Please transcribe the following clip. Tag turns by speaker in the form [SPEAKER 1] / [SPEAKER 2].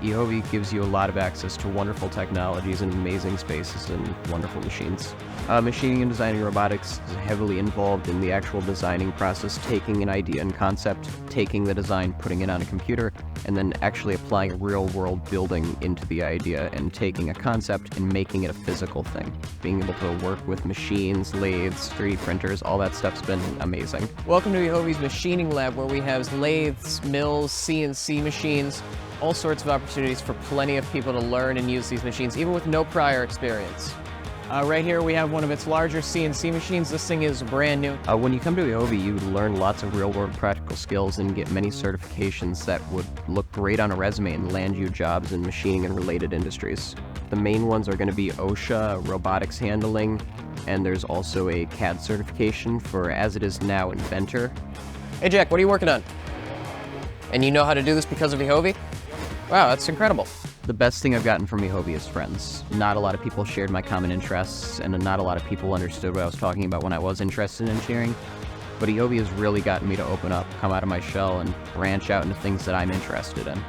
[SPEAKER 1] EHOVE gives you a lot of access to wonderful technologies and amazing spaces and wonderful machines. Machining and designing robotics is heavily involved in the actual designing process, taking an idea and concept, taking the design, putting it on a computer, and then actually applying real-world building into the idea and taking a concept and making it a physical thing. Being able to work with machines, lathes, 3D printers, all that stuff's been amazing.
[SPEAKER 2] Welcome to EHOVE's machining lab, where we have lathes, mills, CNC machines, all sorts of opportunities for plenty of people to learn and use these machines, even with no prior experience. Right here we have one of its larger CNC machines. This thing is brand new.
[SPEAKER 1] When you come to EHOVE, you learn lots of real-world practical skills and get many certifications that would look great on a resume and land you jobs in machining and related industries. The main ones are going to be OSHA, robotics handling, and there's also a CAD certification for, as it is now, Inventor.
[SPEAKER 2] Hey Jack, what are you working on? And you know how to do this because of EHOVE? Wow, that's incredible.
[SPEAKER 1] The best thing I've gotten from EHOVE is friends. Not a lot of people shared my common interests, and not a lot of people understood what I was talking about when I was interested in engineering. But EHOVE has really gotten me to open up, come out of my shell, and branch out into things that I'm interested in.